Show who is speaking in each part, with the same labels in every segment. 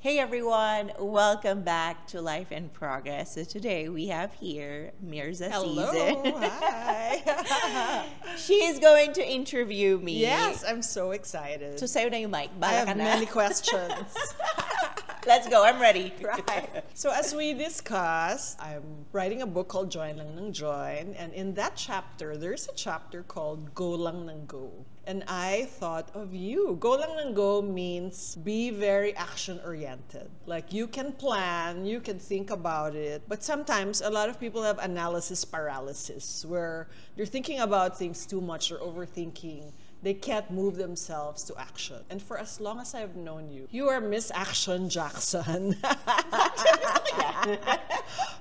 Speaker 1: Hey everyone, welcome back to Life in Progress. So today we have here Mirza
Speaker 2: Hello,
Speaker 1: Season.
Speaker 2: hi.
Speaker 1: She is going to interview me.
Speaker 2: Yes, I'm so excited.
Speaker 1: So sa'yo na yung mic.
Speaker 2: I
Speaker 1: Bala
Speaker 2: have
Speaker 1: ka na.
Speaker 2: many questions.
Speaker 1: Let's go, I'm ready.
Speaker 2: Right. So as we discussed, I'm writing a book called Join Lang Nang Join, and in that chapter, there's a chapter called Go Lang Nang Go. And I thought of you. Go Lang Nang Go means be very action-oriented. Like you can plan, you can think about it, but sometimes a lot of people have analysis paralysis where they're thinking about things too much or overthinking. They can't move themselves to action. And for as long as I've known you, you are Miss Action Jackson.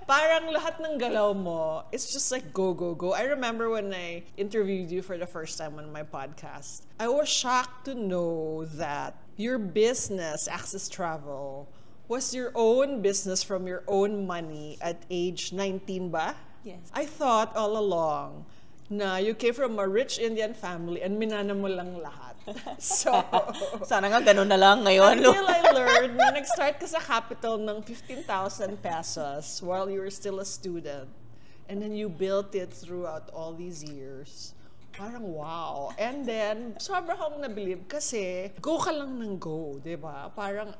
Speaker 2: Parang lahat ng galaw mo, it's just like go, go, go. I remember when I interviewed you for the first time on my podcast, I was shocked to know that your business, Access Travel, was your own business from your own money at age 19 ba?
Speaker 1: Yes.
Speaker 2: I thought all along na you came from a rich Indian family and minana mo lang lahat. So,
Speaker 1: Sana nga ganun na lang ngayon.
Speaker 2: until I learned na nag-start ka sa capital ng 15,000 pesos while you were still a student. And then you built it throughout all these years. Parang wow. And then, sobra akong nabilib kasi go ka lang ng go, di ba? Parang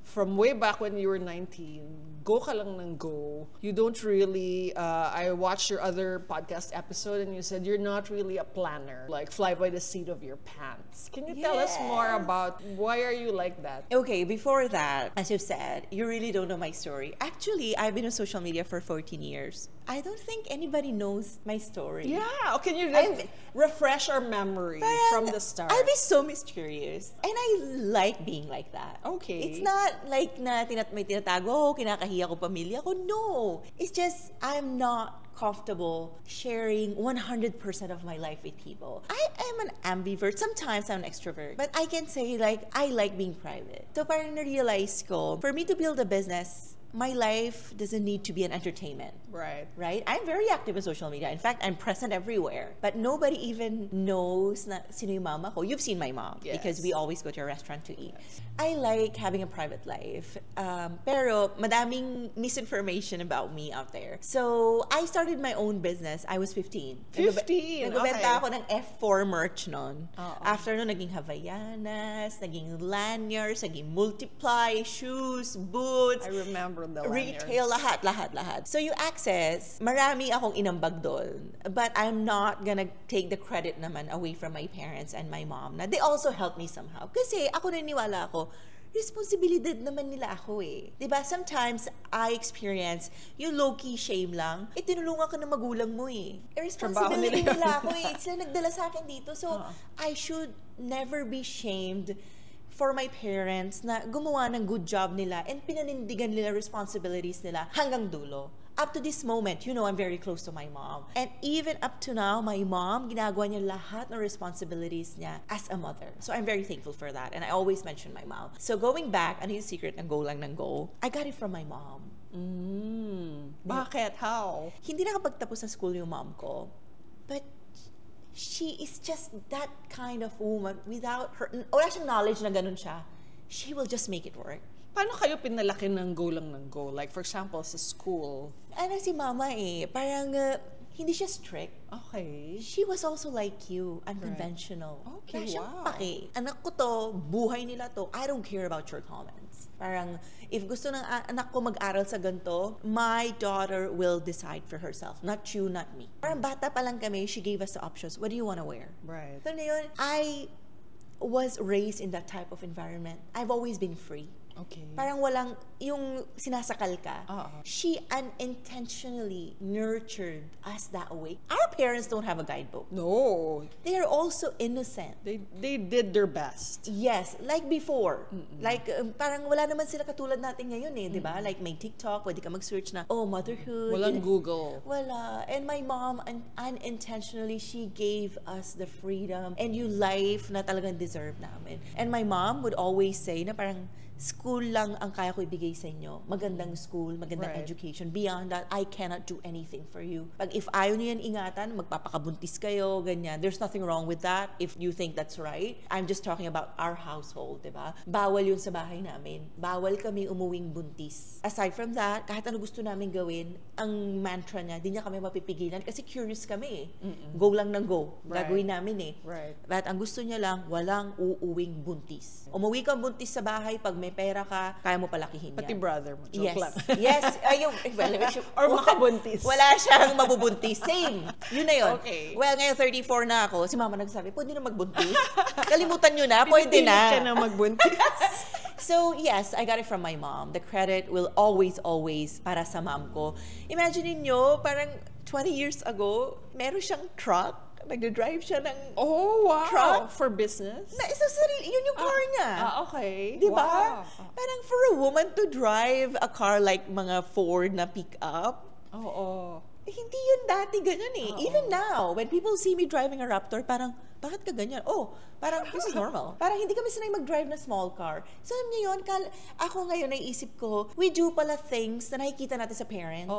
Speaker 2: from way back when you were 19, go ka lang ng go. You don't really, I watched your other podcast episode and you said you're not really a planner, like fly by the seat of your pants. Can you tell us more
Speaker 1: Yes.
Speaker 2: about why are you like that?
Speaker 1: Okay, before that, as you've said, you really don't know my story. Actually, I've been on social media for 14 years. I don't think anybody knows my story.
Speaker 2: Yeah, can you like, refresh our memory from the start?
Speaker 1: I'll be so mysterious. And I like being like that.
Speaker 2: Okay.
Speaker 1: It's not like na may tinatago ako, kinakahiya ko pamilya ko. No. It's just, I'm not comfortable sharing 100% of my life with people. I am an ambivert. Sometimes I'm an extrovert. But I can say like, I like being private. So parang na-realize ko, for me to build a business, my life doesn't need to be an entertainment.
Speaker 2: Right.
Speaker 1: I'm very active in social media. In fact, I'm present everywhere. But nobody even knows na sino yung mama ko. You've seen my mom because
Speaker 2: Yes.
Speaker 1: we always go to a restaurant to eat. I like having a private life. Pero madaming misinformation about me out there. So I started my own business. I was 15.
Speaker 2: 15,
Speaker 1: Nagbebenta
Speaker 2: okay.
Speaker 1: ako ng F4 merch nun.
Speaker 2: Oo.
Speaker 1: After nun, naging Havaianas, naging lanyards, naging Multiply, shoes, boots.
Speaker 2: I remember the
Speaker 1: Retail,
Speaker 2: lanyards.
Speaker 1: lahat. So yung Access, marami akong inambag doon. But I'm not gonna take the credit naman away from my parents and my mom na they also helped me somehow. Kasi ako naniniwala ako, responsibilidad naman nila ako eh. Diba? Sometimes I experience yung low-key shame lang, tinulungan ka ng magulang mo eh. Responsibility
Speaker 2: Trabaho nila yun.
Speaker 1: nila ako eh. Sila nagdala sa akin dito. So, I should never be shamed for my parents na gumawa ng good job nila and pinanindigan nila responsibilities nila hanggang dulo. Up to this moment, you know, I'm very close to my mom. And even up to now, my mom, ginagawa niya lahat ng responsibilities niya as a mother. So I'm very thankful for that. And I always mention my mom. So going back, ano yung secret ng go lang ng go? I got it from my mom.
Speaker 2: Bakit? How?
Speaker 1: Hindi nakapagtapos ng school yung mom ko. But she is just that kind of woman without her, wala siyang knowledge na ganun siya. She will just make it work.
Speaker 2: Paano kayo pinalaki ng go lang ng go? Like for example, sa school.
Speaker 1: Ano si mama eh, parang hindi siya strict.
Speaker 2: Okay.
Speaker 1: She was also like you, unconventional.
Speaker 2: Okay,
Speaker 1: Wala siyang
Speaker 2: wow.
Speaker 1: pake. Anak ko to, buhay nila to, I don't care about your comments. Parang, if gusto ng anak ko mag-aral sa ganito, my daughter will decide for herself. Not you, not me. Parang bata pa lang kami, she gave us the options. What do you want to wear?
Speaker 2: Right.
Speaker 1: So na yun, I was raised in that type of environment. I've always been free.
Speaker 2: Okay.
Speaker 1: Parang walang, yung sinasakal ka.
Speaker 2: Oo.
Speaker 1: She unintentionally nurtured us that way. Our parents don't have a guidebook.
Speaker 2: No.
Speaker 1: They are also innocent.
Speaker 2: They did their best.
Speaker 1: Yes, like before. Like, parang wala naman sila katulad natin ngayon eh, di ba? Like, may TikTok, pwede ka mag-search na, oh, motherhood.
Speaker 2: Walang
Speaker 1: yun.
Speaker 2: Google.
Speaker 1: Wala. And my mom, unintentionally, she gave us the freedom and yung life na talagang deserve namin. And my mom would always say na parang, school lang ang kaya ko ibigay sa inyo. Magandang school, magandang education. Beyond that, I cannot do anything for you. Pag if ayaw niyo yan ingatan, magpapakabuntis kayo, ganyan. There's nothing wrong with that if you think that's right. I'm just talking about our household, diba? Bawal yun sa bahay namin. Bawal kami umuwing buntis. Aside from that, kahit ano gusto namin gawin, ang mantra niya, di niya kami mapipigilan kasi curious kami eh. Go lang ng go. Gagawin namin eh. But ang gusto niya lang, walang uuwing buntis. Umuwi kang buntis sa bahay, pag may pera ka, kaya mo palakihin yan.
Speaker 2: Pati brother mo. Joke lang.
Speaker 1: Yes. Ayun. Well,
Speaker 2: or makabuntis.
Speaker 1: Wala siyang mabubuntis. Same. Yun na yun.
Speaker 2: Okay.
Speaker 1: Well, ngayon 34 na ako. Si mama nagsabi, pwede na magbuntis. Kalimutan nyo na, pwede na.
Speaker 2: Pinipilit ka na magbuntis.
Speaker 1: So, yes, I got it from my mom. The credit will always para sa mom ko. Imagine niyo, parang 20 years ago, meron siyang truck. Nagdadrive siya ng truck.
Speaker 2: For business?
Speaker 1: Na isa sarili, yun yung car niya.
Speaker 2: Okay.
Speaker 1: Diba?
Speaker 2: Wow.
Speaker 1: Parang for a woman to drive a car like mga Ford na pick-up, hindi yun dati ganyan eh. Even now, when people see me driving a Raptor, parang, bakit ka ganyan? Oh, parang this is normal. Parang hindi kami sanay mag-drive na small car. So, alam niyo yun, ako ngayon naisip ko, we do pala things na nakikita natin sa parents.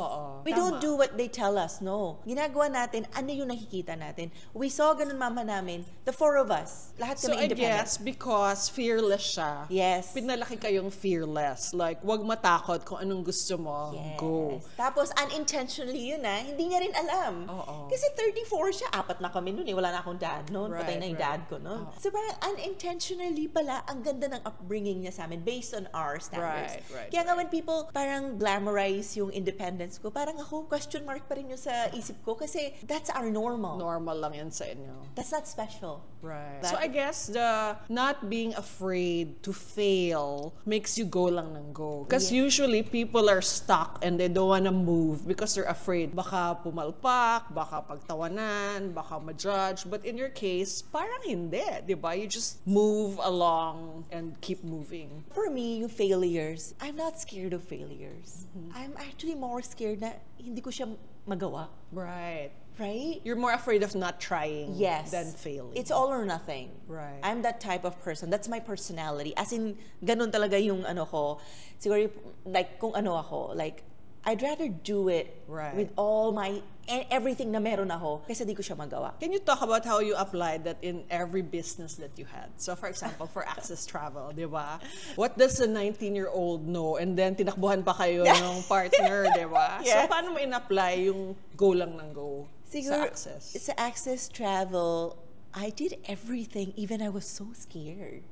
Speaker 1: We don't do what they tell us, no. Ginagawa natin, ano yung nakikita natin. We saw ganun mama namin, the four of us. Lahat kami independent.
Speaker 2: So, I guess, because fearless siya, pinalaki kayong fearless. Like, wag matakot kung anong gusto mo, go.
Speaker 1: Tapos, unintentionally yun hindi niya rin alam. Kasi 34 siya, 4 na kami noon eh. Wala na akong dad noon. Patay na yung dad ko noon. So parang unintentionally pala, ang ganda ng upbringing niya sa amin based on our standards. Kaya nga when people parang glamorize yung independence ko, parang ako, question mark pa rin yung sa isip ko kasi that's our normal.
Speaker 2: Normal lang yan sa inyo.
Speaker 1: That's not special.
Speaker 2: So I guess the not being afraid to fail makes you go lang ng go. Because usually people are stuck and they don't wanna move because they're afraid. Baka pumalpak, baka pagtawanan, baka ma-judge. But in your case, parang hindi, di ba? You just move along and keep moving.
Speaker 1: For me, yung failures, I'm not scared of failures. I'm actually more scared na hindi ko siya magawa.
Speaker 2: Right?
Speaker 1: You're
Speaker 2: more afraid of not trying than failing.
Speaker 1: It's all or nothing. I'm that type of person. That's my personality. As in, ganun talaga yung ano ko. Siguro, like, kung ano ako, like, I'd rather do it with all my everything na meron ako kasi di ko siya magawa.
Speaker 2: Can you talk about how you applied that in every business that you had? So for example, for Access Travel, di ba? What does a 19-year-old know? And then tinakbuhan pa kayo ng partner, di ba? So paano mo in-apply yung go lang ng go sa Access?
Speaker 1: Sa Access Travel, I did everything even I was so scared.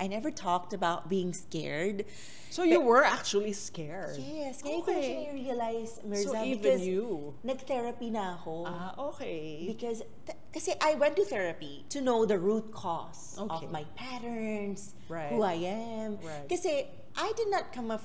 Speaker 1: I never talked about being scared.
Speaker 2: So you were actually scared?
Speaker 1: Yes. Ngayon ko na siya na-realize, Mirza,
Speaker 2: so even
Speaker 1: because
Speaker 2: you?
Speaker 1: nag-therapy na ako.
Speaker 2: Okay.
Speaker 1: Because kasi I went to therapy to know the root cause of my patterns, who I am. Kasi I did not come up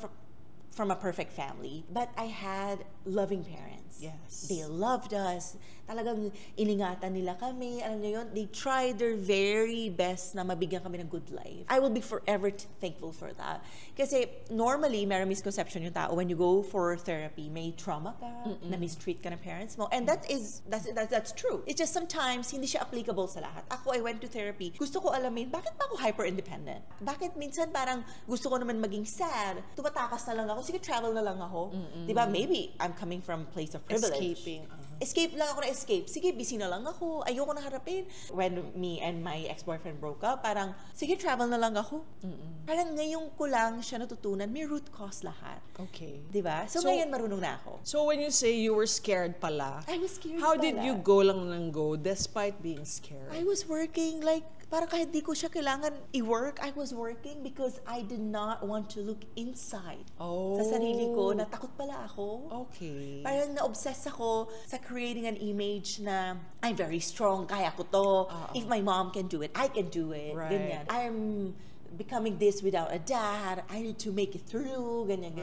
Speaker 1: from a perfect family, but I had loving parents. They loved us. Talagang iningatan nila kami. Alam niyo yun, they tried their very best na mabigyan kami ng good life. I will be forever thankful for that. Kasi normally, may misconception yung tao when you go for therapy, may trauma ka, na mistreat ka ng parents mo. And that's true. It's just sometimes, hindi siya applicable sa lahat. Ako, I went to therapy. Gusto ko alamin, bakit ba ako hyper-independent? Bakit minsan parang gusto ko naman maging sad? Tumatakas na lang ako. Sige, travel na lang ako. Diba? Maybe I'm coming from a place of privilege. Escape lang ako na escape. Sige, busy na lang ako. Ayoko na harapin. When me and my ex-boyfriend broke up, parang, sige, travel na lang ako. Parang ngayon ko lang siya natutunan, may root cause lahat. Diba? So ngayon marunong na ako.
Speaker 2: So when you say you were scared pala,
Speaker 1: I was scared
Speaker 2: how
Speaker 1: pala.
Speaker 2: did you go lang ng go despite being scared?
Speaker 1: I was working like, parang kahit di ko siya kailangan i-work, I was working because I did not want to look inside. Sa sarili ko, natakot pala ako. Parang na-obsess ako sa creating an image na I'm very strong, kaya ko to. If my mom can do it, I can do it. Ganyan. I'm becoming this without a dad. I need to make it through. Ganyan.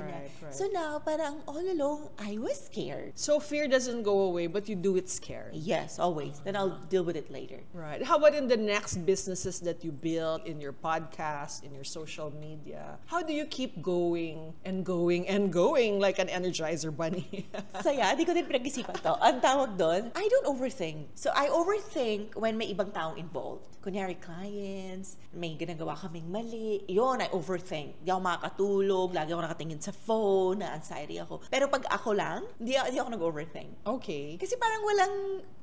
Speaker 1: So now, parang all along, I was scared.
Speaker 2: So fear doesn't go away, but you do it scared.
Speaker 1: Yes, always. Then I'll deal with it later.
Speaker 2: How about in the next businesses that you build, in your podcast, in your social media? How do you keep going and going and going like an Energizer bunny?
Speaker 1: Saya, di ko din pinag-isipan to. Ang tawag doon, I don't overthink. So I overthink when may ibang taong involved. Kunyari clients, may ginagawa kaming mali, nagmamadali. Yun, I overthink. Di ako makakatulog, lagi ako nakatingin sa phone, na-anxiety ako. Pero pag ako lang, di ako nag-overthink.
Speaker 2: Okay.
Speaker 1: Kasi parang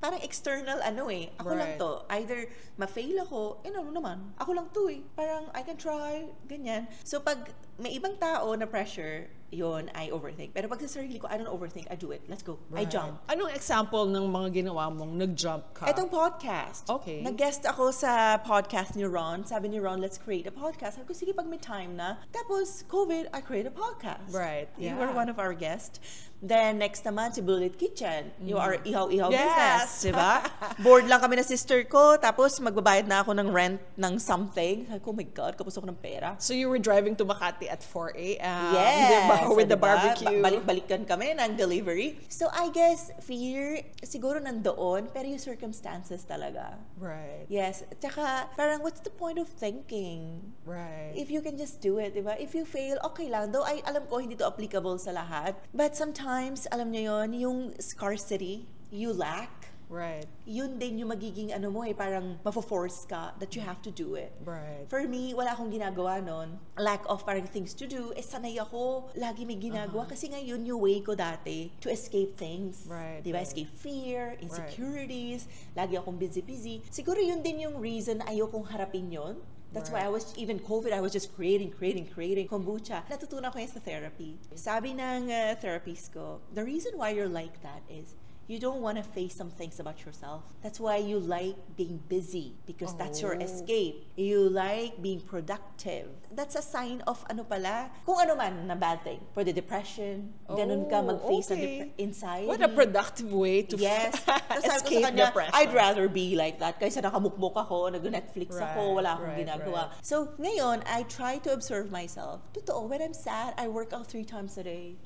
Speaker 1: parang external ako lang to. Either ma-fail ako, ano naman, ako lang to Parang I can try, ganyan. So pag may ibang tao na pressure, yun, I overthink. Pero pag sa sarili ko, I don't overthink, I do it. Let's go. I jump.
Speaker 2: Anong example ng mga ginawa mong nag-jump ka?
Speaker 1: Etong podcast.
Speaker 2: Okay.
Speaker 1: Nag-guest ako sa podcast ni Ron. Sabi ni Ron, let's create a podcast. Sabi ko, sige, pag may time na. Tapos, COVID, I create a podcast.
Speaker 2: Right.
Speaker 1: You were one of our guests. Then, next naman, si Bullet Kitchen. You are ihaw-ihaw business. Diba? Bored lang kami na sister ko. Tapos, magbabayad na ako ng rent ng something. Sabi ko, oh my God, kapos ako ng pera.
Speaker 2: So, you were driving to Makati at 4 a.m.
Speaker 1: Yes.
Speaker 2: With the barbecue.
Speaker 1: Balik-balikan kami ng delivery. So, I guess, fear, siguro nandoon, pero yung circumstances talaga.
Speaker 2: Right.
Speaker 1: Yes. Tsaka, parang, what's the point of thinking?
Speaker 2: Right.
Speaker 1: If you can just do it, diba? If you fail, okay lang. Though, alam ko, hindi to applicable sa lahat. But sometimes, alam nyo yon, yung scarcity, you lack.
Speaker 2: Right.
Speaker 1: Yun din yung magiging parang mafo-force ka that you have to do it.
Speaker 2: Right.
Speaker 1: For me, wala akong ginagawa nun. Lack of parang things to do, sanay ako, lagi may ginagawa. Kasi ngayon yung way ko dati to escape things.
Speaker 2: Right.
Speaker 1: Diba? Escape fear, insecurities, lagi akong busy. Siguro yun din yung reason ayokong harapin yun. That's why I was, even COVID, I was just creating kombucha. Natutunan ko yun sa therapy. Sabi ng therapist ko, the reason why you're like that is, you don't want to face some things about yourself. That's why you like being busy because that's your escape. You like being productive. That's a sign of kung ano man na bad thing. For the depression, ganun ka mag-face ng anxiety.
Speaker 2: What a productive way to escape depression.
Speaker 1: I'd rather be like that kaysa nakamukmuk ako, nag-Netflix ako, wala akong ginagawa. So, ngayon, I try to observe myself. Totoo, when I'm sad, I work out 3 times a day.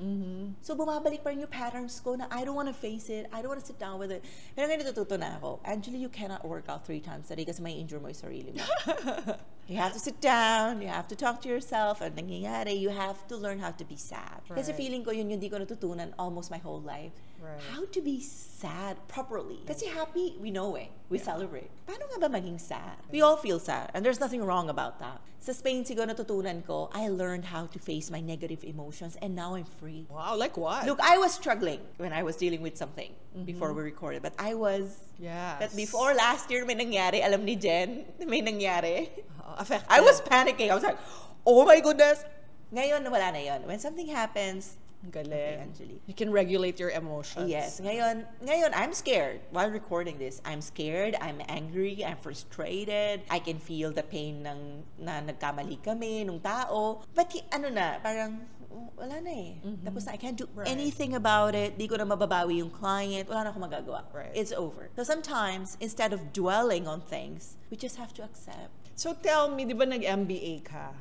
Speaker 1: So, bumabalik pa rin yung patterns ko na I don't want to face it. I don't want to sit down with it. Pero ngayon natututo na ako. Actually, you cannot work out 3 times a day kasi may injure mo yung sarili mo. You have to sit down, you have to talk to yourself, and nangyayari, you have to learn how to be sad. Kasi feeling ko yun yung di ko natutunan almost my whole life. How to be sad properly. Kasi happy, we know we celebrate. Paano nga ba maging sad? We all feel sad, and there's nothing wrong about that. Sa Spain, siguro natutunan ko, I learned how to face my negative emotions, and now I'm free.
Speaker 2: Wow, like what?
Speaker 1: Look, I was struggling when I was dealing with something before we recorded, but I was...
Speaker 2: Yes.
Speaker 1: But before last year, may nangyari, alam ni Jen, may nangyari.
Speaker 2: Affected.
Speaker 1: I was panicking. I was like, oh my goodness. Ngayon, wala na yun. When something happens,
Speaker 2: galing.
Speaker 1: Anjali.
Speaker 2: You can regulate your emotions.
Speaker 1: Yes. Ngayon, I'm scared. While recording this, I'm scared, I'm angry, I'm frustrated. I can feel the pain na nagkamali kami, nung tao. But parang, wala na Tapos na, I can't do anything about it. Di ko na mababawi yung client. Wala na akong magagawa. It's over. So sometimes, instead of dwelling on things, we just have to accept.
Speaker 2: So tell me, di ba nag-MBA ka?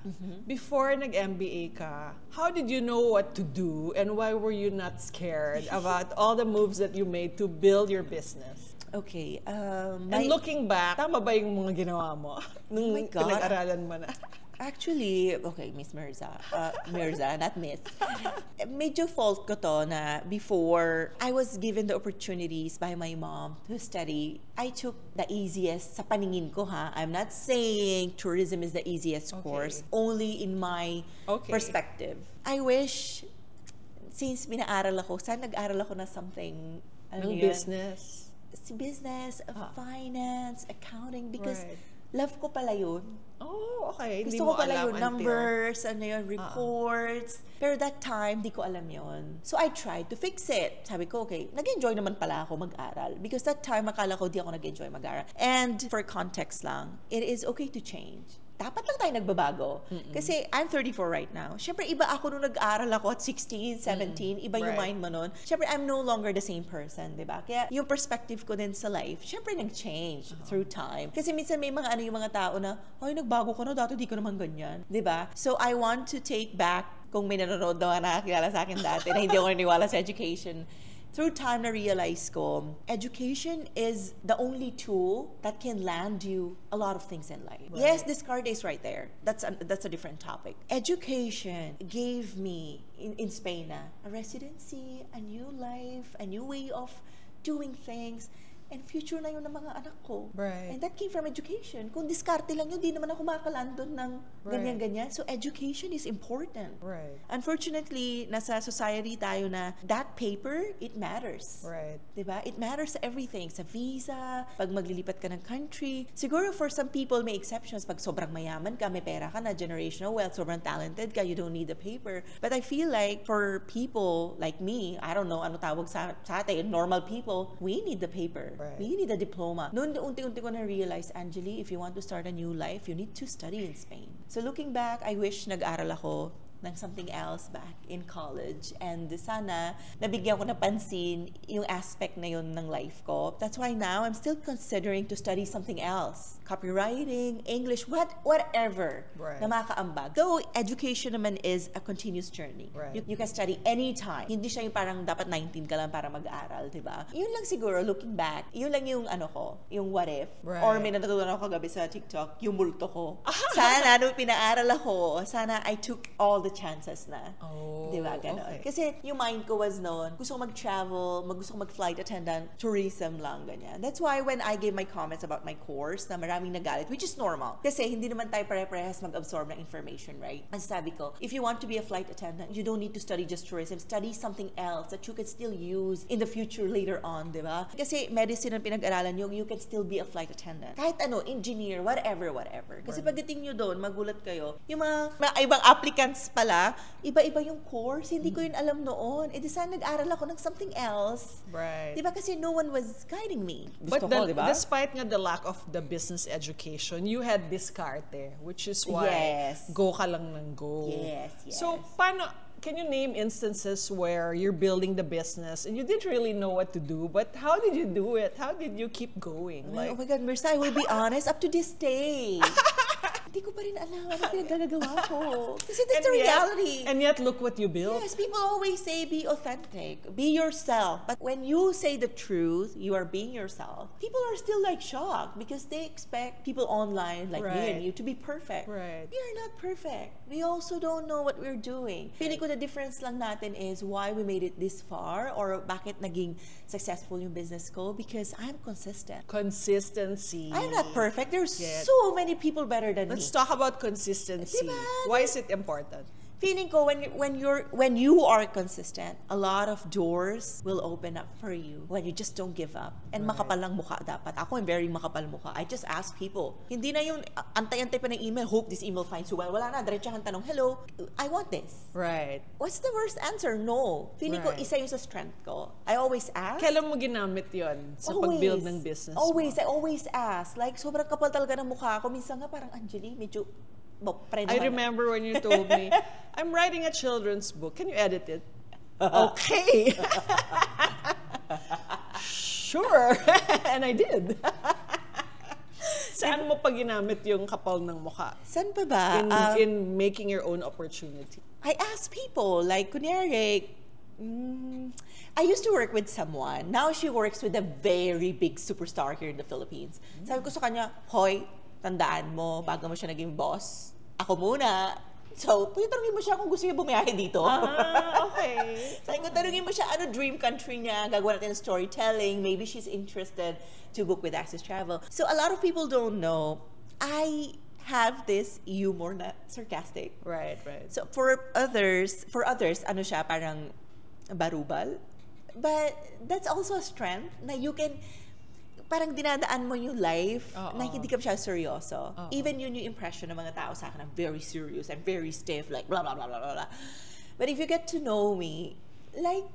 Speaker 2: Before nag-MBA ka, how did you know what to do and why were you not scared about all the moves that you made to build your business?
Speaker 1: Okay.
Speaker 2: And looking back, tama ba yung mga ginawa mo nung pinag-aralan mo na?
Speaker 1: Actually, okay, Miss Mirza. Mirza, not Miss. Medyo fault ko to na before I was given the opportunities by my mom to study, I took the easiest sa paningin ko I'm not saying tourism is the easiest course, only in my perspective. I wish, since binaaral ako, saan nag-aral ako na something,
Speaker 2: business?
Speaker 1: Business, finance, accounting, because love ko pala yun.
Speaker 2: Oh, okay.
Speaker 1: Gusto ko pala yun, numbers, reports. Pero that time, di ko alam yun. So I tried to fix it. Sabi ko, okay, nag-enjoy naman pala ako mag-aral. Because that time, akala ko di ako nag-enjoy mag-aral. And for context lang, it is okay to change. Dapat lang tayo nagbabago. Kasi I'm 34 right now. Siyempre, iba ako nung nag-aral ako at 16, 17. Iba yung mind mo nun. Siyempre, I'm no longer the same person, di ba? Kaya yung perspective ko din sa life, siyempre, nag-change through time. Kasi minsan may mga yung mga tao na, ay, nagbago ka na, dati di ka naman ganyan. Di ba? So, I want to take back, kung may nanonood na nakakilala sa akin dati, na hindi ako naniwala sa education, through time na realize ko, education is the only tool that can land you a lot of things in life. Yes, discard is right there. That's a different topic. Education gave me, in Spain a residency, a new life, a new way of doing things. and future na yun ng mga anak ko.
Speaker 2: Right.
Speaker 1: And that came from education. Kung diskarte lang yun, di naman ako makalandon ng ganyan-ganyan. So education is important.
Speaker 2: Right.
Speaker 1: Unfortunately, nasa society tayo na that paper, it matters.
Speaker 2: Right.
Speaker 1: Diba? It matters sa everything. Sa visa, pag maglilipat ka ng country. Siguro for some people, may exceptions. Pag sobrang mayaman ka, may pera ka na, generational wealth, sobrang talented ka, you don't need the paper. But I feel like for people like me, I don't know ano tawag sa atin, normal people, we need the paper.
Speaker 2: Right.
Speaker 1: We need a diploma. Noon, unti-unti ko na-realize, Angeli, if you want to start a new life, you need to study in Spain. So looking back, I wish nag-aral ako ng something else back in college. And sana, nabigyan ko na pansin yung aspect na yun ng life ko. That's why now, I'm still considering to study something else. Copywriting, English, whatever
Speaker 2: Right.
Speaker 1: na makaambag. Though, education naman is a continuous journey.
Speaker 2: Right.
Speaker 1: You can study anytime. Hindi siya yung parang dapat 19 ka lang para mag-aaral, diba? Yun lang siguro, looking back, yun lang yung ano ko, yung what if.
Speaker 2: Right.
Speaker 1: Or may natutunan ako kagabi sa TikTok, yung multo ko. Sana, nung pinaaral ako, sana I took all the chances na.
Speaker 2: Oh,
Speaker 1: Diba? Ganon.
Speaker 2: okay.
Speaker 1: Kasi yung mind ko was noon, gusto ko mag-travel, gusto ko mag-flight attendant, tourism lang, ganyan. That's why when I gave my comments about my course, na maraming nagalit, which is normal. Kasi hindi naman tayo pare-parehas mag-absorb ng information, right? Ang sabi ko, if you want to be a flight attendant, you don't need to study just tourism. Study something else that you can still use in the future later on, diba? Kasi medicine ang pinag-aralan nyo, you can still be a flight attendant. Kahit ano, engineer, whatever. Kasi pagdating nyo doon, magulat kayo, yung mga ibang applicants pala, iba-iba yung course, hindi ko yun alam noon. E di sana nag-aral ako ng something else.
Speaker 2: Right.
Speaker 1: Diba? Kasi no one was guiding me.
Speaker 2: But
Speaker 1: Gusto ko, diba?
Speaker 2: despite nga the lack of the business education, you had diskarte, which is why
Speaker 1: Yes.
Speaker 2: go ka lang ng go.
Speaker 1: Yes.
Speaker 2: So, can you name instances where you're building the business and you didn't really know what to do, but how did you do it? How did you keep going?
Speaker 1: Oh my God, Mirsa, I will be honest, up to this day. Hindi ko pa rin alam ano pinagagagawa ko. Kasi that's the reality.
Speaker 2: And yet, look what you built.
Speaker 1: Yes, people always say be authentic, be yourself. But when you say the truth, you are being yourself, people are still like shocked because they expect people online like me and you to be perfect.
Speaker 2: Right.
Speaker 1: We are not perfect. We also don't know what we're doing. Feeling ko the difference lang natin is why we made it this far or bakit naging successful yung business ko because I'm consistent.
Speaker 2: Consistency.
Speaker 1: I'm not perfect. There's so many people better than me.
Speaker 2: Let's talk about consistency.
Speaker 1: Diba?
Speaker 2: Why is it important?
Speaker 1: Feeling ko when you are consistent, a lot of doors will open up for you when you just don't give up. And makapal lang mukha dapat. Ako I'm very makapal mukha. I just ask people. Hindi na yung antay-antay pa ng email, hope this email finds you well. Wala na, diretsahan tanong, hello, I want this.
Speaker 2: Right.
Speaker 1: What's the worst answer? No. Feeling ko isa yung sa strength ko. I always ask.
Speaker 2: Kailan mo ginamit yon sa pag-build ng business
Speaker 1: Always.
Speaker 2: mo?
Speaker 1: I always ask. Like, sobrang kapal talaga ng mukha ko. Minsan nga parang, Angeli, medyo
Speaker 2: I remember when you told me, I'm writing a children's book. Can you edit it? Okay. Sure. And I did. Saan mo pa ginamit yung kapal ng mukha?
Speaker 1: Saan pa ba?
Speaker 2: In making your own opportunity.
Speaker 1: I ask people, like, kunyari, I used to work with someone. Now she works with a very big superstar here in the Philippines. Sabi ko sa kanya, hoy, tandaan mo, bago mo siya naging boss, ako muna. So, tanungin mo siya kung gusto niya bumiyahe dito.
Speaker 2: Okay.
Speaker 1: Sabi ko, tanungin mo siya, ano dream country niya, gagawa natin ng storytelling, maybe she's interested to book with Access Travel. So, a lot of people don't know, I have this humor na sarcastic.
Speaker 2: Right.
Speaker 1: So, for others, ano siya, parang barubal. But that's also a strength na you can, parang dinadaan mo yung life na hindi ka masyadong seryoso. Even yun yung impression ng mga tao sa akin, I'm very serious, I'm very stiff, like blah, blah, blah, blah, blah. But if you get to know me, like,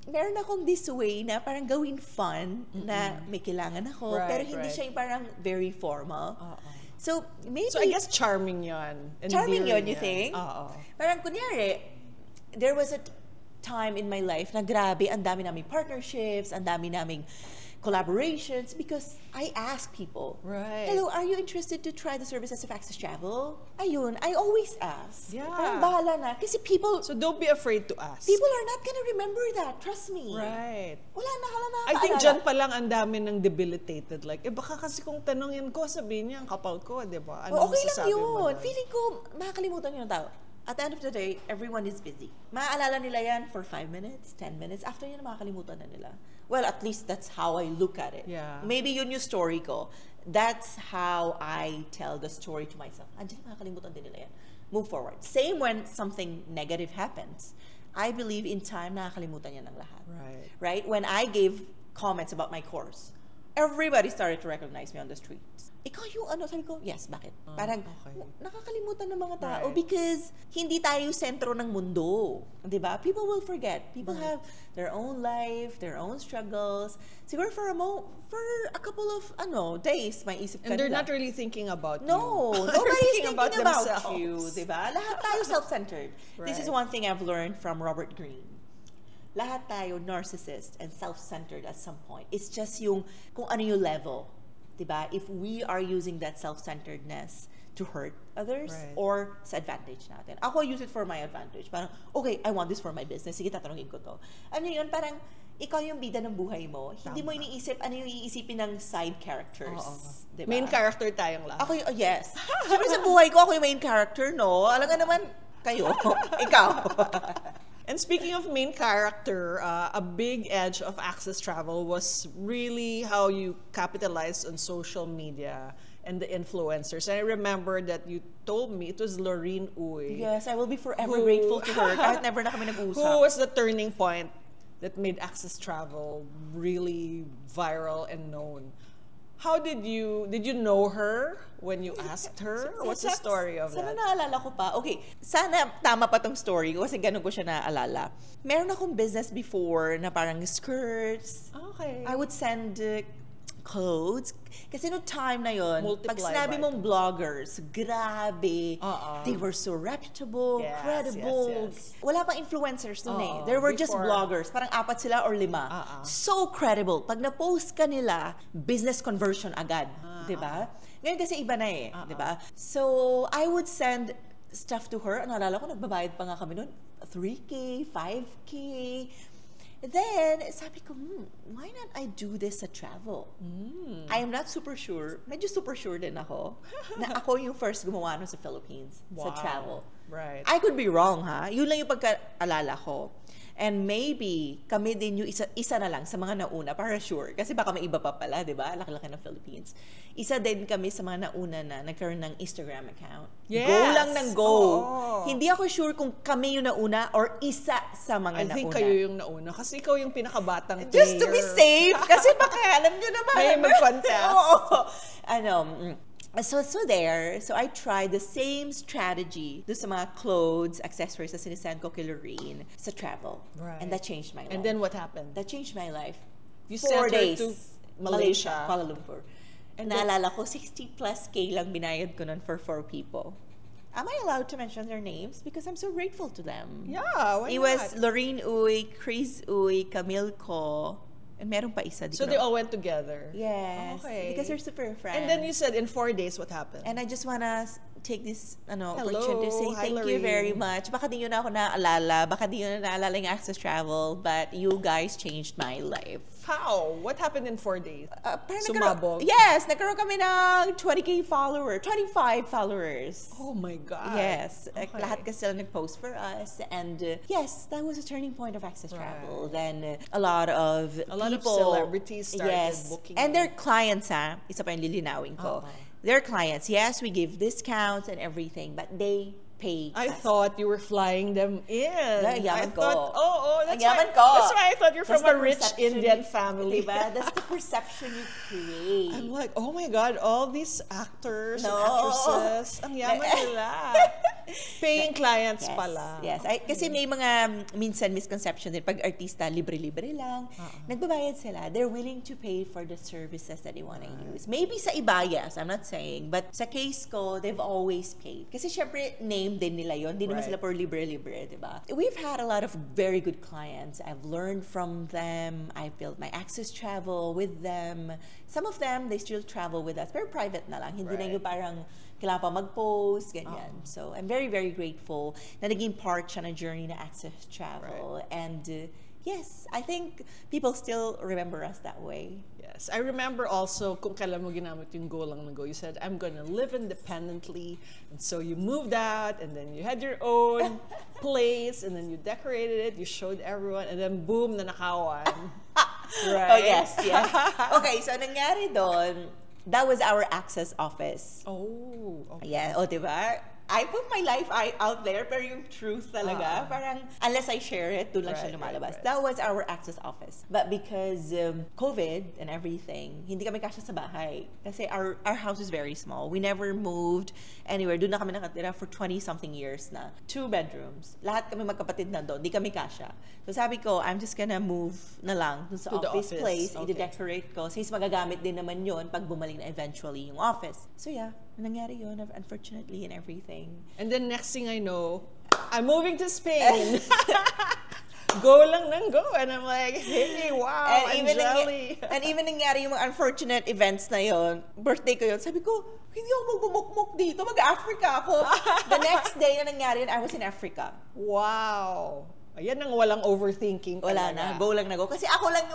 Speaker 1: meron akong this way na parang gawin fun na may kailangan ako, pero hindi siya yung parang very formal. So, maybe...
Speaker 2: So, I guess charming yun.
Speaker 1: Charming yun, you think?
Speaker 2: Parang
Speaker 1: kunyari, there was a time in my life na grabe, ang dami naming partnerships, ang dami naming collaborations because I ask people, hello, are you interested to try the services of Access Travel? Ayun, I always ask.
Speaker 2: Yeah.
Speaker 1: Parang bahala na. Kasi people...
Speaker 2: So don't be afraid to ask.
Speaker 1: People are not gonna remember that. Trust me.
Speaker 2: Right.
Speaker 1: Wala na,
Speaker 2: I think dyan pa lang ang dami ng debilitated. Like, baka kasi kung tanongin ko, sabihin niya, ang kapal ko, di ba? Ano
Speaker 1: okay lang yun.
Speaker 2: Mo
Speaker 1: Feeling ko, makakalimutan yun ng tao. At the end of the day, everyone is busy. Maaalala nila yan for 5 minutes, 10 minutes. After yun, makakalimutan na nila. Well, at least that's how I look at it.
Speaker 2: Yeah.
Speaker 1: Maybe yun yung story ko. That's how I tell the story to myself. Andiyan, makakalimutan din nila yan. Move forward. Same when something negative happens. I believe in time, nakakalimutan yan ng lahat.
Speaker 2: Right.
Speaker 1: Right? When I gave comments about my course, everybody started to recognize me on the streets. Ikaw yung ano, sabi ko, yes, bakit? Parang,
Speaker 2: okay.
Speaker 1: nakakalimutan ng mga tao
Speaker 2: Right.
Speaker 1: because hindi tayo sentro ng mundo. Diba? People will forget. People have their own life, their own struggles. Siguro for a couple of days, may isip ka
Speaker 2: And they're
Speaker 1: nila.
Speaker 2: not really thinking about
Speaker 1: No,
Speaker 2: you.
Speaker 1: nobody's thinking about
Speaker 2: themselves.
Speaker 1: you, diba? Lahat tayo self-centered. This is
Speaker 2: Right.
Speaker 1: one thing I've learned from Robert Greene. Lahat tayo narcissist and self-centered at some point. It's just yung kung ano yung level, diba? If we are using that self-centeredness to hurt others
Speaker 2: Right.
Speaker 1: or sa advantage natin. Ako use it for my advantage. Parang, okay, I want this for my business. Sige, tatanungin ko to. Ano yun? Parang, ikaw yung bida ng buhay mo. Hindi mo iniisip ano yung iisipin ng side characters. Diba?
Speaker 2: Main character tayong lahat.
Speaker 1: Ako yung, yes. Siyempre sa buhay ko, ako yung main character, no? Alam nga naman, kayo. Ikaw.
Speaker 2: And speaking of main character, a big edge of Access Travel was really how you capitalized on social media and the influencers. And I remember that you told me it was Lorene Uy.
Speaker 1: Yes, I will be forever grateful to her. Kahit never na kami nag-uusap.
Speaker 2: Who was the turning point that made Access Travel really viral and known? How did you know her when you asked her? What's the story of
Speaker 1: Sana
Speaker 2: that?
Speaker 1: naalala ko pa. Okay, sana tama pa tong story ko kasi ganun ko siya naalala. Meron akong business before na parang skirts.
Speaker 2: Okay.
Speaker 1: I would send clothes. Kasi no time na yon,
Speaker 2: Multiply
Speaker 1: pag sinabi
Speaker 2: by
Speaker 1: mong bloggers, grabe. They were so reputable,
Speaker 2: Yes,
Speaker 1: credible.
Speaker 2: yes, yes.
Speaker 1: Wala pang influencers nun eh. There were just
Speaker 2: Before.
Speaker 1: bloggers. Parang 4 sila or 5. So credible. Pag na-post ka nila, business conversion agad. Diba? Ngayon kasi iba na eh. Diba? So, I would send stuff to her. Naalala ko, nagbabayad pa nga kami nun. 3K, 5K. Then, sabi ko, why not I do this sa travel? I am not super sure. Medyo super sure din ako na ako yung first gumawa nun sa Philippines sa
Speaker 2: Wow.
Speaker 1: travel.
Speaker 2: Right.
Speaker 1: I could be wrong, ha? Yun lang yung pagkaalala ko. And maybe, kami din yung isa na lang sa mga nauna, para sure. Kasi baka may iba pa pala, di ba? Laki-laki ng Philippines. Isa din kami sa mga nauna na nagkaroon ng Instagram account.
Speaker 2: Yes.
Speaker 1: Go lang ng go.
Speaker 2: Oo.
Speaker 1: Hindi ako sure kung kami yung nauna or isa sa mga
Speaker 2: I
Speaker 1: nauna.
Speaker 2: think kayo yung nauna kasi ikaw yung pinakabatang player.
Speaker 1: Just to be safe. Kasi baka alam nyo naman.
Speaker 2: May mag-contest.
Speaker 1: Oo. So there, so I tried the same strategy do sa mga clothes, accessories na sinisend ko kay Lorene sa travel.
Speaker 2: Right.
Speaker 1: And that changed my life.
Speaker 2: And then what happened?
Speaker 1: That changed my life.
Speaker 2: You
Speaker 1: 4
Speaker 2: sent her
Speaker 1: days.
Speaker 2: to Malaysia.
Speaker 1: Kuala Lumpur. And naalala ko, 60 plus K lang binayad ko nun for 4 people. Am I allowed to mention their names? Because I'm so grateful to them.
Speaker 2: Yeah, why
Speaker 1: It
Speaker 2: not?
Speaker 1: was Lorene Uy, Chris Uy, Camille Ko, and meron pa isa.
Speaker 2: So they all went together?
Speaker 1: Yes.
Speaker 2: Okay.
Speaker 1: Because we're super friends.
Speaker 2: And then you said in 4 days, what happened?
Speaker 1: And I just wanna take this
Speaker 2: Hello.
Speaker 1: opportunity to say
Speaker 2: Hi,
Speaker 1: thank you
Speaker 2: Lorene.
Speaker 1: very much. Baka di yun na ako naaalala. Baka di yun na naalala yung Access Travel. But you guys changed my life.
Speaker 2: How? What happened in 4 days?
Speaker 1: Parang
Speaker 2: Sumabog?
Speaker 1: Yes, nagkaroon kami ng 20K followers, 25 followers.
Speaker 2: Oh my God.
Speaker 1: Yes.
Speaker 2: Okay.
Speaker 1: Lahat kasi sila nag-post for us. And yes, that was a turning point of Access Travel.
Speaker 2: Right.
Speaker 1: Then a lot of people,
Speaker 2: celebrities started booking
Speaker 1: And
Speaker 2: you.
Speaker 1: their clients, isa pa yung lilinawin ko. Their clients, yes, we give discounts and everything, but they pay
Speaker 2: I
Speaker 1: us.
Speaker 2: thought you were flying them in.
Speaker 1: Ang yaman ko.
Speaker 2: That's
Speaker 1: Ang yaman
Speaker 2: why,
Speaker 1: ko.
Speaker 2: That's why I thought you're from
Speaker 1: That's
Speaker 2: a
Speaker 1: the
Speaker 2: rich
Speaker 1: perception
Speaker 2: Indian
Speaker 1: you-
Speaker 2: family.
Speaker 1: Diba? That's the perception you create.
Speaker 2: I'm like, oh my God, all these actors and
Speaker 1: No.
Speaker 2: actresses, ang yaman nila. Paying clients
Speaker 1: Yes,
Speaker 2: pala.
Speaker 1: yes. Kasi may mga minsan misconception din. Pag artista, libre-libre lang. Nagbabayad sila. They're willing to pay for the services that they want to use. Maybe sa iba, yes. I'm not saying. But sa case ko, they've always paid. Kasi syempre, name din nila yon. Hindi naman
Speaker 2: Right.
Speaker 1: sila for libre-libre, di ba? We've had a lot of very good clients. I've learned from them. I've built my Access Travel with them. Some of them, they still travel with us. Pero private na lang. Hindi na
Speaker 2: Right.
Speaker 1: yung parang kailangan pa mag-post, ganyan. So, I'm very, very grateful na naging part siya ng journey na Access Travel. And yes, I think people still remember us that way.
Speaker 2: Yes. I remember also, kung kailan mo ginamit yung go lang na go, you said, I'm gonna live independently. And so you moved out, and then you had your own place, and then you decorated it, you showed everyone, and then boom, nanakawan. Right.
Speaker 1: Oh, yes, yes. Okay, so nangyari doon, that was our access office.
Speaker 2: Oh, okay.
Speaker 1: Yeah, o diba? I put my life out there, pero yung truth talaga, parang unless I share it, doon lang siya
Speaker 2: Right,
Speaker 1: lumalabas.
Speaker 2: right.
Speaker 1: That was our access office. But because COVID and everything, hindi kami kasya sa bahay. Kasi our house is very small. We never moved anywhere. Doon na kami nakatira for 20-something years na. 2 bedrooms. Lahat kami magkapatid na doon. Di kami kasya. So sabi ko, I'm just gonna move na lang doon sa
Speaker 2: To the
Speaker 1: office
Speaker 2: office.
Speaker 1: place.
Speaker 2: Okay.
Speaker 1: I-decorate ko. Since magagamit din naman yun pag bumalik na eventually yung office. So yeah, nangyari yun, unfortunately, and everything.
Speaker 2: And then next thing I know, I'm moving to Spain. Go lang nang go. And I'm like, hey, wow, I'm jelly.
Speaker 1: And even nangyari yung mga unfortunate events na yon, birthday ko yun, sabi ko, hindi ako magbumukmuk dito, mag-Africa ako. The next day na nangyari yun, I was in Africa.
Speaker 2: Wow. Ayan ang walang overthinking
Speaker 1: Wala
Speaker 2: talaga.
Speaker 1: na, go lang na go. Kasi ako lang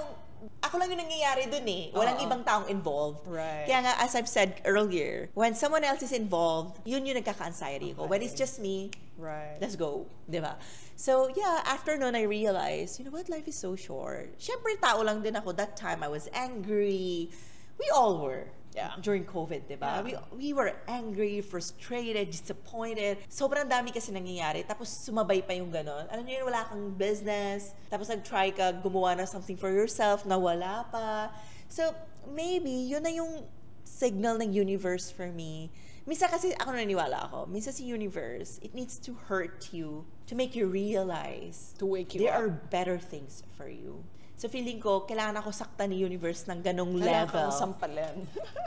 Speaker 1: yung nangyayari dun eh. Walang ibang taong involved.
Speaker 2: Right.
Speaker 1: Kaya nga, as I've said earlier, when someone else is involved, yun yung nagkaka-anxiety ko. When it's just me,
Speaker 2: Right.
Speaker 1: let's go. Diba? So, yeah, after nun, I realized, you know what? Life is so short. Siyempre, tao lang din ako. That time, I was angry. We all were.
Speaker 2: Yeah.
Speaker 1: During COVID, diba?
Speaker 2: Yeah.
Speaker 1: We were angry, frustrated, disappointed. Sobrang dami kasi nangyayari. Tapos sumabay pa yung ganon. Alam niyo yun, wala kang business. Tapos nag-try ka gumawa na something for yourself na wala pa. So, maybe, yun na yung signal ng universe for me. Minsan kasi ako naniniwala ako. Minsan si universe, it needs to hurt you to make you realize
Speaker 2: To wake you
Speaker 1: there are
Speaker 2: up.
Speaker 1: better things for you. So feeling ko, kailangan ako sakta ni universe ng ganong
Speaker 2: Kailangan
Speaker 1: level.
Speaker 2: kang sampalin.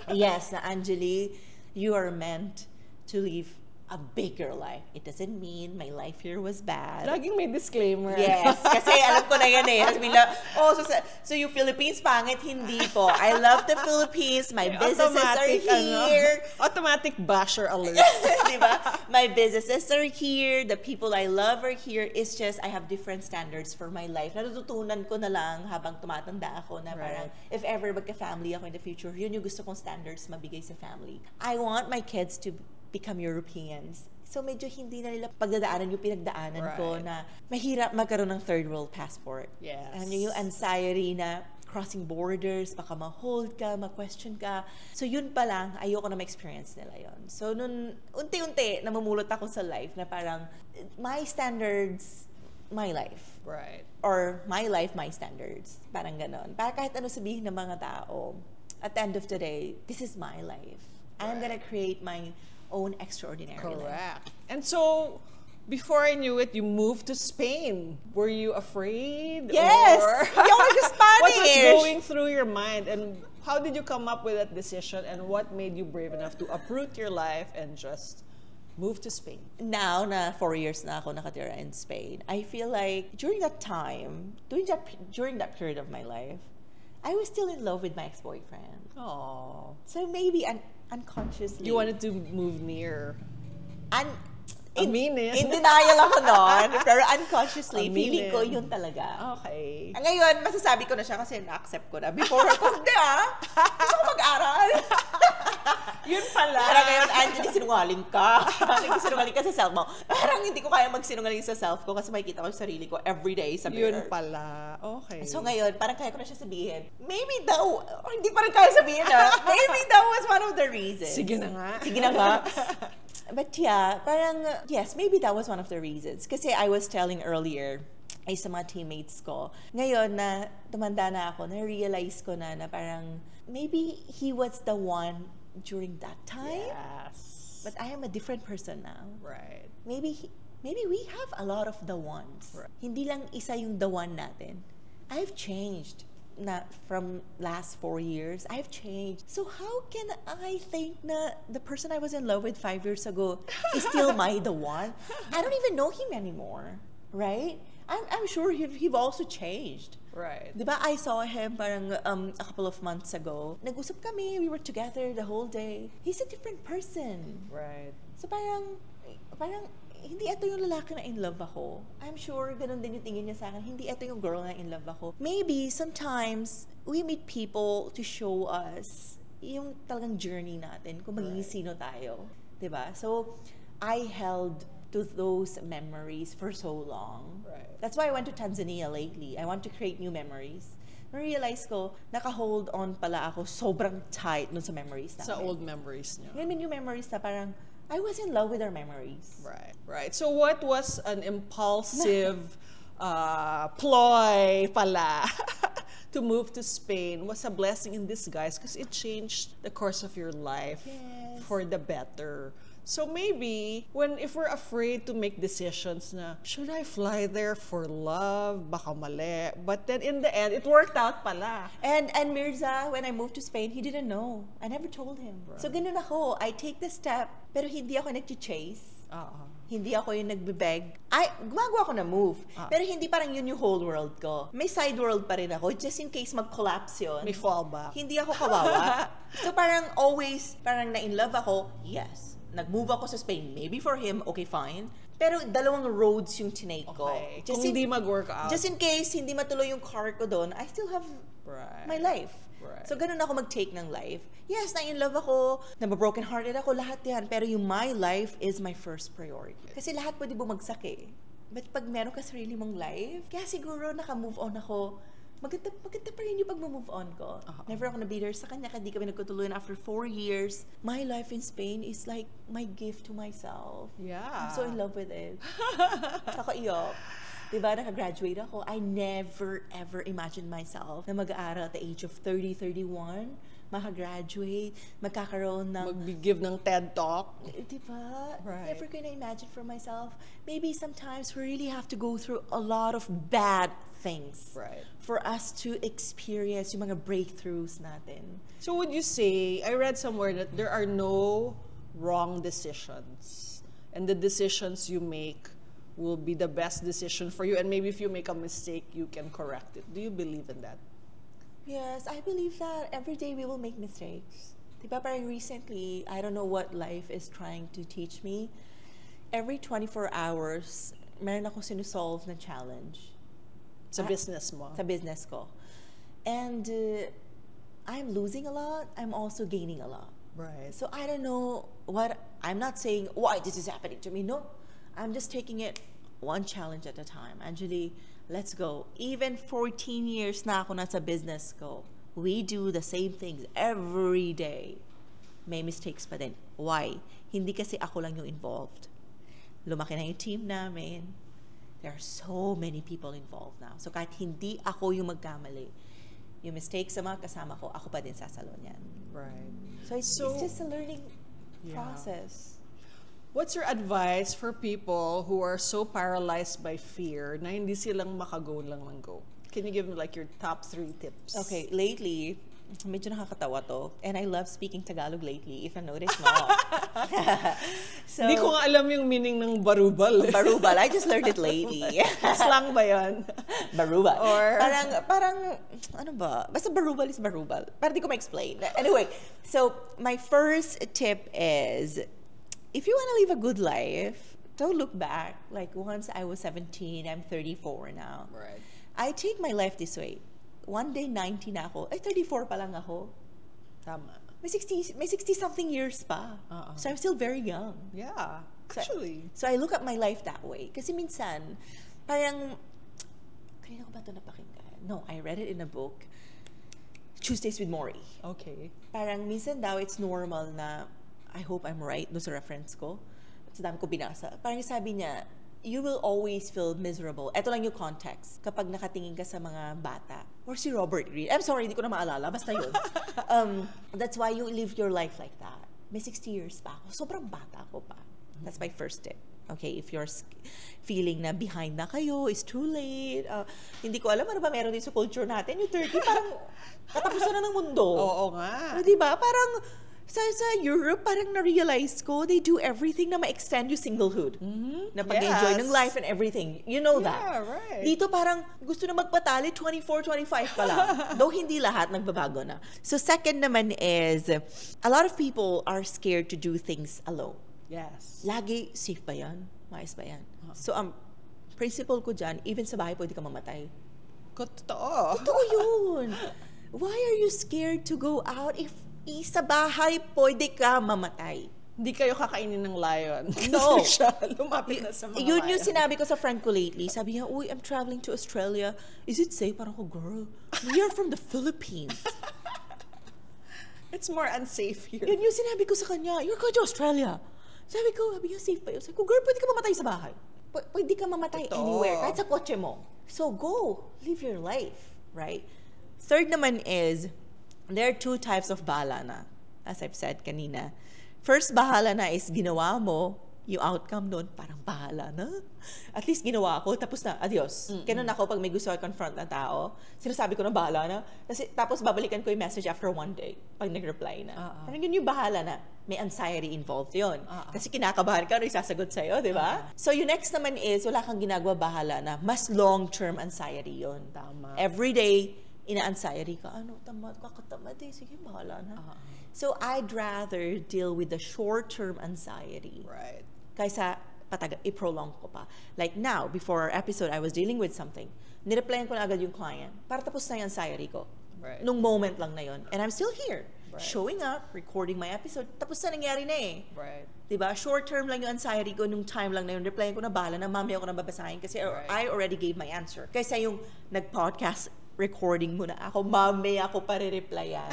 Speaker 1: Yes, na Anjali, you are meant to live a bigger life. It doesn't mean my life here was bad.
Speaker 2: Laging may disclaimer.
Speaker 1: Yes, kasi alam ko na yan eh. Sabi nila, oh, so yung Philippines pangit, hindi po. I love the Philippines. My businesses are here.
Speaker 2: Automatic basher alert.
Speaker 1: Diba? My businesses are here. The people I love are here. It's just, I have different standards for my life. Natututunan ko na lang habang tumatanda ako na parang, if ever magka-family ako in the future, yun yung gusto kong standards mabigay sa family. I want my kids to become Europeans. So medyo hindi na nila pagdadaanan yung pinagdaanan ko na mahirap magkaroon ng third world passport.
Speaker 2: Yes.
Speaker 1: Ano yung anxiety na crossing borders, baka ma-hold ka, ma-question ka. So yun pa lang, ayoko na ma-experience nila yon. So nun, unti-unti, namumulot ako sa life na parang, my standards, my life.
Speaker 2: Right.
Speaker 1: Or my life, my standards. Parang ganon. Para kahit ano sabihin ng mga tao, at the end of the day, this is my life. I'm gonna create my own extraordinary life.
Speaker 2: Correct. And so, before I knew it, you moved to Spain. Were you afraid?
Speaker 1: Yes!
Speaker 2: Or
Speaker 1: Hindi ako nag-Spanish!
Speaker 2: what was going through your mind? And how did you come up with that decision? And what made you brave enough to uproot your life and just move to Spain?
Speaker 1: Now na 4 years na ako nakatira in Spain, I feel like during that time, during that period of my life, I was still in love with my ex-boyfriend.
Speaker 2: Oh.
Speaker 1: So maybe unconsciously.
Speaker 2: You wanted to move near.
Speaker 1: In
Speaker 2: Aminin.
Speaker 1: denial ako noon, pero unconsciously,
Speaker 2: Aminin.
Speaker 1: feeling ko yun talaga.
Speaker 2: Okay.
Speaker 1: Ngayon, masasabi ko na siya kasi na-accept ko na. Before ko, hindi gusto ko mag-aral.
Speaker 2: Yun pala.
Speaker 1: Parang ngayon, Anjali, sinungaling ka. Nagsinungaling ka sa self mo. Parang hindi ko kaya magsinungaling sa self ko kasi makikita ko yung sarili ko everyday sa mirror.
Speaker 2: Yun pala. Okay.
Speaker 1: So ngayon, parang kaya ko na siya sabihin, maybe daw, or hindi pa rin kaya sabihin maybe that was one of the reasons.
Speaker 2: Sige na nga.
Speaker 1: Sige na nga. But yeah, parang, yes, maybe that was one of the reasons. Kasi I was telling earlier, ay sa mga teammates ko, ngayon na tumanda na ako, na-realize ko na parang, maybe he was the one during that time.
Speaker 2: Yes.
Speaker 1: But I am a different person now.
Speaker 2: Right.
Speaker 1: Maybe we have a lot of the ones.
Speaker 2: Right.
Speaker 1: Hindi lang isa yung the one natin. I've changed na from last 4 years. I've changed. So how can I think na the person I was in love with 5 years ago is still the one? I don't even know him anymore. Right? I'm sure he've also changed.
Speaker 2: Right.
Speaker 1: Diba, I saw him parang a couple of months ago. Nag-usap kami, we were together the whole day. He's a different person.
Speaker 2: Right.
Speaker 1: So parang hindi ito yung lalaki na in love ako. I'm sure ganun din yung tingin niya sa akin. Hindi ito yung girl na in love ako. Maybe sometimes we meet people to show us yung talagang journey natin kung magiging sino tayo. Diba? So I held to those memories for so long.
Speaker 2: Right.
Speaker 1: That's why I went to Tanzania lately. I want to create new memories. na-realize ko, naka-hold on pala ako sobrang tight nun sa memories namin.
Speaker 2: Sa old memories niyo.
Speaker 1: Ngayon yung memories na parang, I was in love with our memories.
Speaker 2: Right. So what was an impulsive ploy pala to move to Spain was a blessing in disguise because it changed the course of your life for the better. So maybe if we're afraid to make decisions na, should I fly there for love? Baka mali. But then in the end, it worked out pala.
Speaker 1: And Mirza, when I moved to Spain, he didn't know. I never told him. Right. So ganun ako. I take the step, pero hindi ako nag-chase. Hindi ako yung nagbibeg. Gumagawa ako na move. Pero hindi parang yun yung whole world ko. May side world pa rin ako, just in case mag-collapse yun.
Speaker 2: May fallback.
Speaker 1: Hindi ako kawawa. So parang always, parang na-in love ako, yes. Nag-move ako sa Spain. Maybe for him, okay, fine. Pero dalawang roads yung tinake ko.
Speaker 2: Okay. Kung hindi mag-work out.
Speaker 1: Just in case hindi matuloy yung car ko doon, I still have my life.
Speaker 2: Right.
Speaker 1: So ganun ako mag-take ng life. Yes, na-in love ako, na-broken hearted ako, lahat yan. Pero yung my life is my first priority. Kasi lahat pwede bumagsak eh. But pag meron ka sarili mong life, kaya siguro naka-move on ako. Maganda pa rin yung pag-move on ko. Never ako na-bitter sa kanya, hindi kami nagkatuluyan after 4 years. My life in Spain is like my gift to myself.
Speaker 2: Yeah.
Speaker 1: I'm so in love with it. Kakaiyak. Diba, nakagraduate ako. I never ever imagined myself na mag-aaral at the age of 30, 31, makagraduate, magkakaroon ng...
Speaker 2: Mag-give ng TED Talk.
Speaker 1: Diba?
Speaker 2: Right.
Speaker 1: Never could I imagine for myself. Maybe sometimes we really have to go through a lot of bad things for us to experience yung mga breakthroughs natin.
Speaker 2: So would you say, I read somewhere that there are no wrong decisions, and the decisions you make will be the best decision for you, and maybe if you make a mistake, you can correct it. Do you believe in that?
Speaker 1: Yes, I believe that every day we will make mistakes. Diba, parang recently, I don't know what life is trying to teach me. Every 24 hours, meron akong sinusolve na challenge.
Speaker 2: Sa business mo?
Speaker 1: Sa business ko. And I'm losing a lot, I'm also gaining a lot.
Speaker 2: Right.
Speaker 1: So I don't know I'm not saying why this is happening to me. No, I'm just taking it one challenge at a time. Anjali, let's go. Even 14 years na ako nasa business ko, we do the same things every day. May mistakes pa din. Why? Hindi kasi ako lang yung involved. Lumaki na yung team namin. There are so many people involved now. So kahit hindi ako yung magkamali, yung mistakes sa mga kasama ko, ako pa din sasalon yan.
Speaker 2: Right.
Speaker 1: So it's just a learning process.
Speaker 2: What's your advice for people who are so paralyzed by fear na hindi silang makago lang ng go? Can you give me like your top 3 tips?
Speaker 1: Okay, lately, medyo nakakatawa to. And I love speaking Tagalog lately, if I notice mo. So,
Speaker 2: hindi ko nga alam yung meaning ng barubal.
Speaker 1: Barubal, I just learned it lately.
Speaker 2: Slang ba yan?
Speaker 1: Barubal.
Speaker 2: Or...
Speaker 1: Parang, ano ba? Basta barubal is barubal. Parang di ko ma-explain. Anyway, so my first tip is, if you want to live a good life, don't look back. Like once I was 17, I'm 34 now.
Speaker 2: Right.
Speaker 1: I take my life this way. One day, 90 na ako. Ay, 34 pa lang ako.
Speaker 2: Tama.
Speaker 1: May 60-something years pa. So I'm still very young.
Speaker 2: Yeah, actually.
Speaker 1: So I look at my life that way. Kasi minsan, parang, kanina ko ba ito napakinggan? No, I read it in a book. Tuesdays with Maury.
Speaker 2: Okay.
Speaker 1: Parang minsan daw, it's normal na, I hope I'm right no sa reference ko. Sa dami ko binasa. Parang sabi niya, you will always feel miserable. Ito lang yung context. Kapag nakatingin ka sa mga bata. Or si Robert Greene. I'm sorry, hindi ko na maalala. Basta yun. That's why you live your life like that. May 60 years pa ako. Sobrang bata ko pa. That's my first tip. Okay, if you're feeling na behind na kayo, it's too late. Hindi ko alam, ano ba meron din sa culture natin? Yung 30, parang katapusan na ng mundo.
Speaker 2: Oo nga.
Speaker 1: Diba? Parang, sa Europe, parang na-realize ko, they do everything na ma-extend yung singlehood. Na pag-enjoy ng life and everything. You know that.
Speaker 2: Yeah, right.
Speaker 1: Dito parang gusto na magpatali, 24, 25 pa lang. Though hindi lahat nagbabago na. So second naman is, a lot of people are scared to do things alone.
Speaker 2: Yes.
Speaker 1: Lagi, safe ba yan? Maayos ba yan? So principle ko dyan, even sa bahay pwede ka mamatay.
Speaker 2: Totoo.
Speaker 1: Totoo yun. Why are you scared to go out if sa bahay pwede ka mamatay?
Speaker 2: Hindi kayo kakainin ng lion.
Speaker 1: No.
Speaker 2: Kasi siya lumapit na sa mga
Speaker 1: Yun
Speaker 2: lion.
Speaker 1: yung sinabi ko sa friend ko lately. Sabi niya, uy, I'm traveling to Australia. Is it safe? Parang ko, girl, we are from the Philippines.
Speaker 2: It's more unsafe here.
Speaker 1: Yun yung sinabi ko sa kanya, you're going to Australia. Sabi niya, safe ba yun? Sabi ko, girl, pwede ka mamatay sa bahay. Pwede ka mamatay
Speaker 2: Totoo.
Speaker 1: anywhere, kahit sa kotse mo. So go, live your life, right? Third naman is, there are 2 types of bahala na, as I've said kanina. First bahala na is ginawa mo, yung outcome nun, parang bahala na. At least ginawa ko, tapos na, adios. Ganun ako pag may gusto ko confront na tao, sinasabi ko na bahala na. Tapos babalikan ko yung message after 1 day, pag nag-reply na. Parang yun yung bahala na. May anxiety involved yun. Kasi kinakabahan ka, ano isasagot sa'yo, di ba? So yung next naman is, wala kang ginagawa, bahala na. Mas long-term anxiety yun.
Speaker 2: Tama.
Speaker 1: Every day, ina-anxiety ka, kakatamad eh, sige, bahala na. So I'd rather deal with the short-term anxiety.
Speaker 2: Right.
Speaker 1: Kaysa i-prolong ko pa. Like now, before our episode, I was dealing with something. Nireplyan ko na agad yung client para tapos na yung anxiety ko.
Speaker 2: Right.
Speaker 1: Nung moment lang na yun. And I'm still here.
Speaker 2: Right.
Speaker 1: Showing up, recording my episode, tapos na nangyari na eh.
Speaker 2: Right.
Speaker 1: Diba? Short term lang yung anxiety ko nung time lang na yun. Replyan ko na bahala na, mamaya ako na babasahin kasi
Speaker 2: Right.
Speaker 1: I already gave my answer. Kaysa yung nag-podcast recording muna ako, mamaya ako pa re-replyan.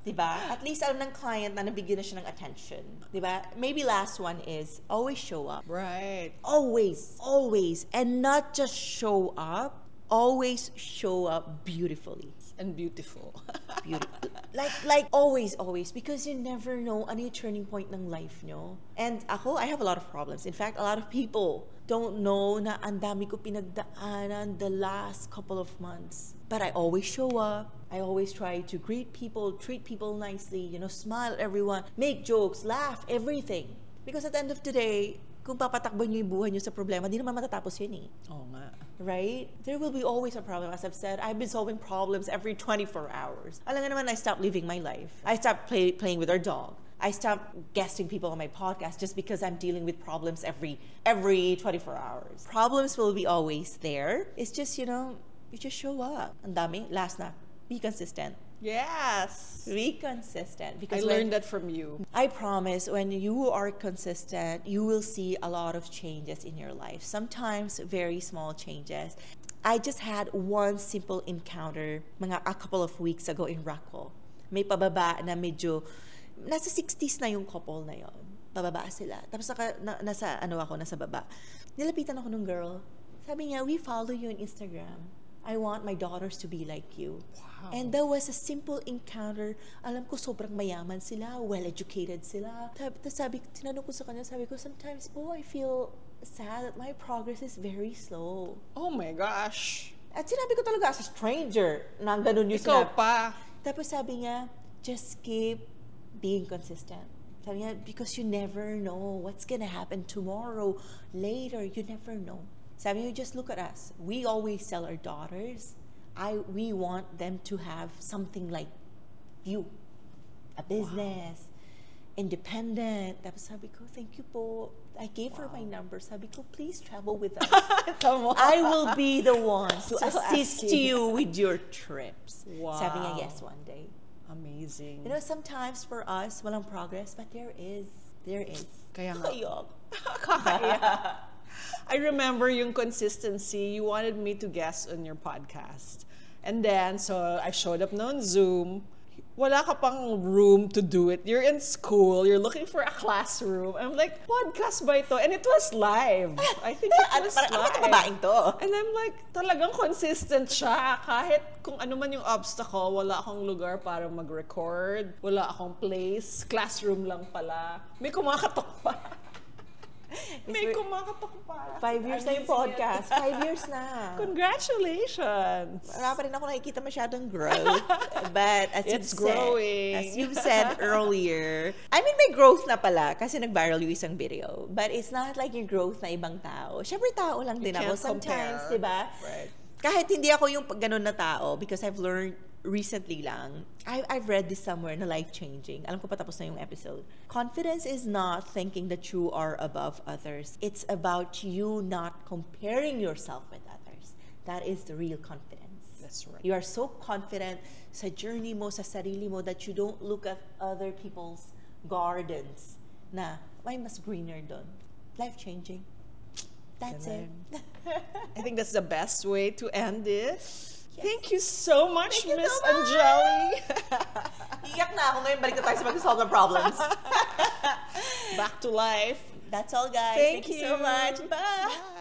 Speaker 1: Diba? At least alam ng client na nabigyan na siya ng attention. Diba? Maybe last one is, always show up.
Speaker 2: Right.
Speaker 1: Always, always. And not just show up, always show up beautifully.
Speaker 2: And beautiful.
Speaker 1: Beautiful. Like always, because you never know ano yung turning point ng life nyo. And ako, I have a lot of problems. In fact, a lot of people don't know na ang dami ko pinagdaanan the last couple of months. But I always show up. I always try to greet people, treat people nicely, smile at everyone, make jokes, laugh, everything. Because at the end of the day, kung papatakbo nyo yung buhay nyo sa problema, di naman matatapos yun eh.
Speaker 2: Oo nga.
Speaker 1: Right? There will be always a problem. As I've said, I've been solving problems every 24 hours. Alam nga naman, I stopped living my life. I stopped playing with our dog. I stopped guesting people on my podcast just because I'm dealing with problems every 24 hours. Problems will be always there. It's just, you just show up. Ang dami. Last na. Be consistent.
Speaker 2: Yes.
Speaker 1: Be consistent.
Speaker 2: I
Speaker 1: Because
Speaker 2: learned that from you.
Speaker 1: I promise, when you are consistent, you will see a lot of changes in your life. Sometimes very small changes. I just had one simple encounter a couple of weeks ago in Rockwell. May pababa na medyo, nasa 60s na yung couple na yon. Pababa sila. Tapos nasa baba. Nilapitan ako ng girl. Sabi niya, we follow you on Instagram. I want my daughters to be like you.
Speaker 2: Wow.
Speaker 1: And that was a simple encounter. Alam ko sobrang mayaman sila, well-educated sila. Tinanong ko sa kanya, sabi ko, sometimes, I feel sad that my progress is very slow.
Speaker 2: Oh my gosh.
Speaker 1: At sinabi ko talaga as a stranger, na ganun yung
Speaker 2: Ikaw
Speaker 1: sinabi.
Speaker 2: pa.
Speaker 1: Tapos sabi niya, just keep being consistent. Sabi niya, because you never know what's gonna happen tomorrow, later, you never know. Sabi niya, just look at us. We always tell our daughters, we want them to have something like you. A business, independent. Tapos sabi ko, thank you po. I gave her my number. Sabi ko, please travel with us.
Speaker 2: Come on.
Speaker 1: I will be the one to
Speaker 2: Still
Speaker 1: assist
Speaker 2: asking.
Speaker 1: you with your trips.
Speaker 2: Wow.
Speaker 1: Sabi niya, yes, one day.
Speaker 2: Amazing.
Speaker 1: Sometimes for us, walang progress, but there is. There is.
Speaker 2: Kaya nga.
Speaker 1: Kaya.
Speaker 2: I remember yung consistency. You wanted me to guest on your podcast. And then, so I showed up on Zoom. Wala ka pang room to do it. You're in school. You're looking for a classroom. I'm like, podcast ba ito? And it was live. I think it was
Speaker 1: Ano
Speaker 2: live.
Speaker 1: babaeng to?
Speaker 2: And I'm like, talagang consistent siya. Kahit kung ano man yung obstacle, wala akong lugar para mag-record. Wala akong place. Classroom lang pala. May kumakatok pa. May kumakatok pa.
Speaker 1: 5 years na yung podcast. 5 years na.
Speaker 2: Congratulations.
Speaker 1: Wala pa rin ako nakikita masyadong growth. But
Speaker 2: It's growing.
Speaker 1: As you've said earlier, I mean, may growth na pala kasi nag-viral yung isang video. But it's not like yung growth na ibang tao. Siyempre tao lang din ako.
Speaker 2: can't
Speaker 1: Sometimes,
Speaker 2: compare.
Speaker 1: diba?
Speaker 2: Right.
Speaker 1: Kahit hindi ako yung ganun na tao because I've learned recently lang, I've read this somewhere na life-changing. Alam ko pa tapos na yung episode. Confidence is not thinking that you are above others. It's about you not comparing yourself with others. That is the real confidence.
Speaker 2: That's right.
Speaker 1: You are so confident sa journey mo, sa sarili mo, that you don't look at other people's gardens na may mas greener doon. Life-changing. That's it.
Speaker 2: I think that's the best way to end it. Yes. Thank you so much, Miss Angeli.
Speaker 1: Iyak na ako ngayon. Balik na tayo sa pag-solve ng problems.
Speaker 2: Back to life.
Speaker 1: That's all, guys. Thank you so much. Bye.